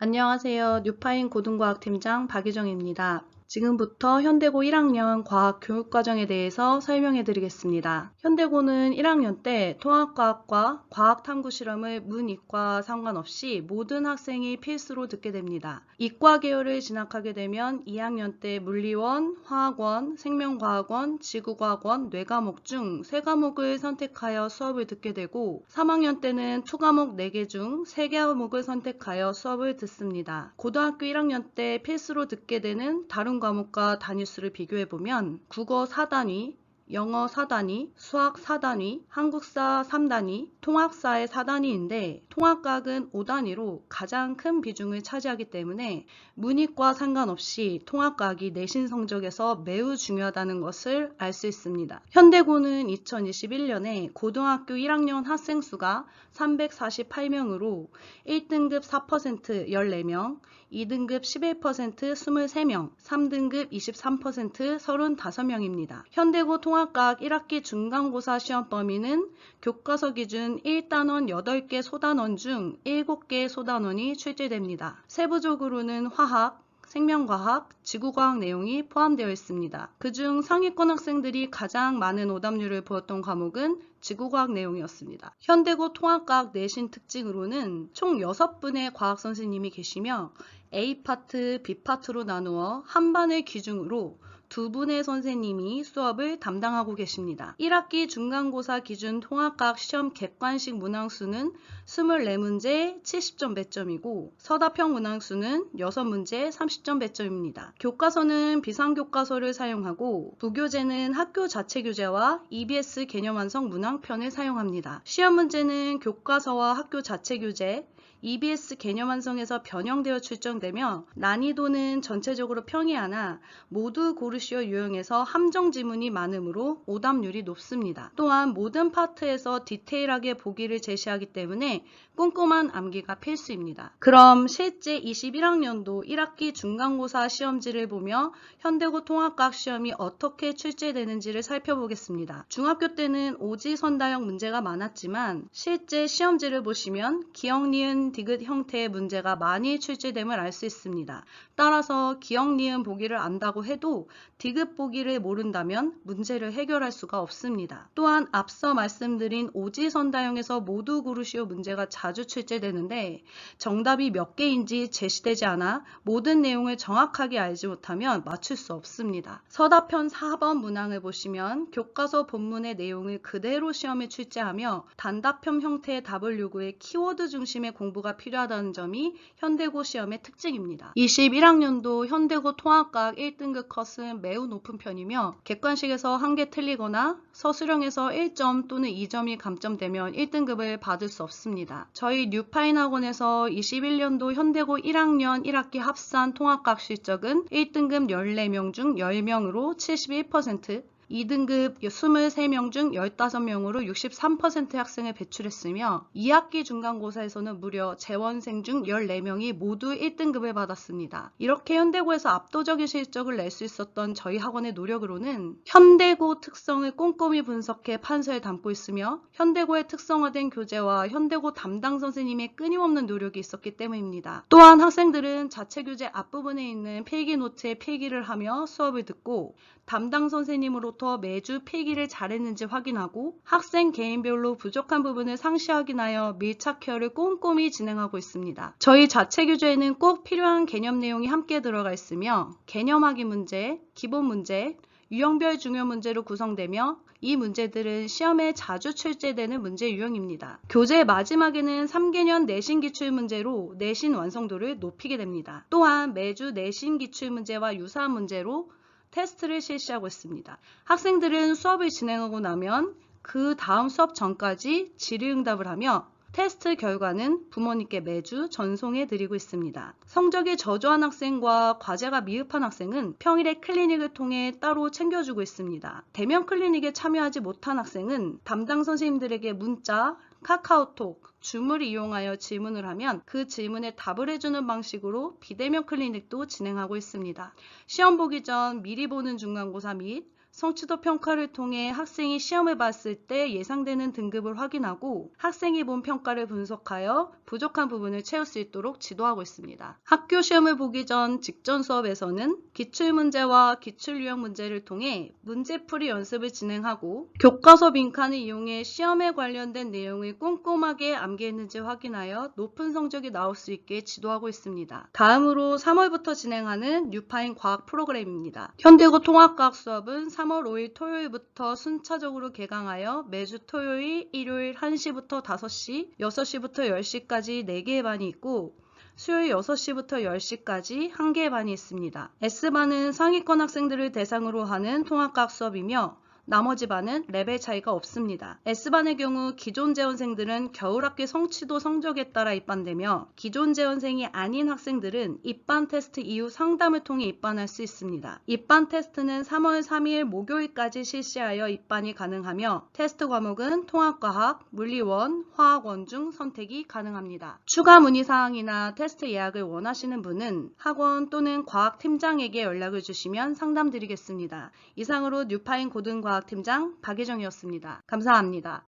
안녕하세요. 뉴파인 고등과학팀장 박유정입니다. 지금부터 현대고 1학년 과학 교육과정에 대해서 설명해 드리겠습니다. 현대고는 1학년 때 통합과학과 과학탐구 실험을 문이과 상관없이 모든 학생이 필수로 듣게 됩니다. 이과 계열을 진학하게 되면 2학년 때 물리원, 화학원, 생명과학원, 지구과학원, 뇌과목 중 3과목을 선택하여 수업을 듣게 되고 3학년 때는 투과목 4개 중 3과목을 선택하여 수업을 듣습니다. 고등학교 1학년 때 필수로 듣게 되는 다른 과목과 단위수를 비교해보면 국어 4단위, 영어 4단위, 수학 4단위, 한국사 3단위, 통합사의 4단위인데 통합과학은 5단위로 가장 큰 비중을 차지하기 때문에 문이과 상관없이 통합과학이 내신 성적에서 매우 중요하다는 것을 알 수 있습니다. 현대고는 2021년에 고등학교 1학년 학생 수가 348명으로 1등급 4% 14명, 2등급 11% 23명, 3등급 23% 35명입니다. 현대고 통합과학 1학기 중간고사 시험 범위는 교과서 기준 1단원 8개 소단원 중 7개 소단원이 출제됩니다. 세부적으로는 화학, 생명과학, 지구과학 내용이 포함되어 있습니다. 그중 상위권 학생들이 가장 많은 오답률을 보였던 과목은 지구과학 내용이었습니다. 현대고 통합과학 내신 특징으로는 총 6분의 과학 선생님이 계시며 A파트, B파트로 나누어 한 반을 기준으로 2분의 선생님이 수업을 담당하고 계십니다. 1학기 중간고사 기준 통합과학 시험 객관식 문항수는 24문제 70점 배점이고 서답형 문항수는 6문제 30점 배점입니다. 교과서는 비상교과서를 사용하고 부교재는 학교 자체 교재와 EBS 개념 완성 문항편을 사용합니다. 시험 문제는 교과서와 학교 자체 교재, EBS 개념 완성에서 변형되어 출정되며 난이도는 전체적으로 평이 하나 모두 고르시오 유형에서 함정 지문이 많으므로 오답률이 높습니다. 또한 모든 파트에서 디테일하게 보기를 제시하기 때문에 꼼꼼한 암기가 필수입니다. 그럼 실제 21학년도 1학기 중간고사 시험지를 보며 현대고 통합과학 시험이 어떻게 출제되는지를 살펴보겠습니다. 중학교 때는 오지선다형 문제가 많았지만 실제 시험지를 보시면 기억, 니은, 디귿 형태의 문제가 많이 출제됨을 알 수 있습니다. 따라서 기억, 니은 보기를 안다고 해도 디귿 보기를 모른다면 문제를 해결할 수가 없습니다. 또한 앞서 말씀드린 오지선다형에서 모두 고르시오 문제가 자주 출제되는데 정답이 몇 개인지 제시되지 않아 모든 내용을 정확하게 알지 못하면 맞출 수 없습니다. 서답편 4번 문항을 보시면 교과서 본문의 내용을 그대로 시험에 출제하며 단답형 형태의 답을 요구해 키워드 중심의 공부가 필요하다는 점이 현대고 시험의 특징입니다. 21학년도 현대고 통합과학 1등급 컷은 매우 높은 편이며 객관식에서 1개 틀리거나 서술형에서 1점 또는 2점이 감점되면 1등급을 받을 수 없습니다. 저희 뉴파인 학원에서 21년도 현대고 1학년 1학기 합산 통합과학 실적은 1등급 14명 중 10명으로 71%, 2등급 23명 중 15명으로 63%의 학생을 배출했으며 2학기 중간고사에서는 무려 재원생 중 14명이 모두 1등급을 받았습니다. 이렇게 현대고에서 압도적인 실적을 낼 수 있었던 저희 학원의 노력으로는 현대고 특성을 꼼꼼히 분석해 판서에 담고 있으며 현대고의 특성화된 교재와 현대고 담당 선생님의 끊임없는 노력이 있었기 때문입니다. 또한 학생들은 자체 교재 앞부분에 있는 필기 노트에 필기를 하며 수업을 듣고 담당 선생님으로부터 매주 필기를 잘했는지 확인하고 학생 개인별로 부족한 부분을 상시 확인하여 밀착 케어를 꼼꼼히 진행하고 있습니다. 저희 자체 교재에는 꼭 필요한 개념 내용이 함께 들어가 있으며 개념하기 문제, 기본 문제, 유형별 중요 문제로 구성되며 이 문제들은 시험에 자주 출제되는 문제 유형입니다. 교재 마지막에는 3개년 내신 기출 문제로 내신 완성도를 높이게 됩니다. 또한 매주 내신 기출 문제와 유사한 문제로 테스트를 실시하고 있습니다. 학생들은 수업을 진행하고 나면 그 다음 수업 전까지 질의응답을 하며 테스트 결과는 부모님께 매주 전송해 드리고 있습니다. 성적이 저조한 학생과 과제가 미흡한 학생은 평일에 클리닉을 통해 따로 챙겨주고 있습니다. 대면 클리닉에 참여하지 못한 학생은 담당 선생님들에게 문자, 카카오톡, 줌을 이용하여 질문을 하면 그 질문에 답을 해주는 방식으로 비대면 클리닉도 진행하고 있습니다. 시험 보기 전 미리 보는 중간고사 및 성취도 평가를 통해 학생이 시험을 봤을 때 예상되는 등급을 확인하고 학생이 본 평가를 분석하여 부족한 부분을 채울 수 있도록 지도하고 있습니다. 학교 시험을 보기 전 직전 수업에서는 기출문제와 기출유형 문제를 통해 문제풀이 연습을 진행하고 교과서 빈칸을 이용해 시험에 관련된 내용을 꼼꼼하게 암기했는지 확인하여 높은 성적이 나올 수 있게 지도하고 있습니다. 다음으로 3월부터 진행하는 뉴파인 과학 프로그램입니다. 현대고 통합과학 수업은 3월 5일 토요일부터 순차적으로 개강하여 매주 토요일, 일요일 1시부터 5시, 6시부터 10시까지 4개의 반이 있고 수요일 6시부터 10시까지 1개의 반이 있습니다. S반은 상위권 학생들을 대상으로 하는 통합과학 수업이며 나머지 반은 레벨 차이가 없습니다. S반의 경우 기존 재원생들은 겨울학기 성취도 성적에 따라 입반되며 기존 재원생이 아닌 학생들은 입반 테스트 이후 상담을 통해 입반할 수 있습니다. 입반 테스트는 3월 3일 목요일까지 실시하여 입반이 가능하며 테스트 과목은 통합과학, 물리원, 화학원 중 선택이 가능합니다. 추가 문의사항이나 테스트 예약을 원하시는 분은 학원 또는 과학팀장에게 연락을 주시면 상담드리겠습니다. 이상으로 뉴파인 고등과학팀장 박예정이었습니다. 감사합니다.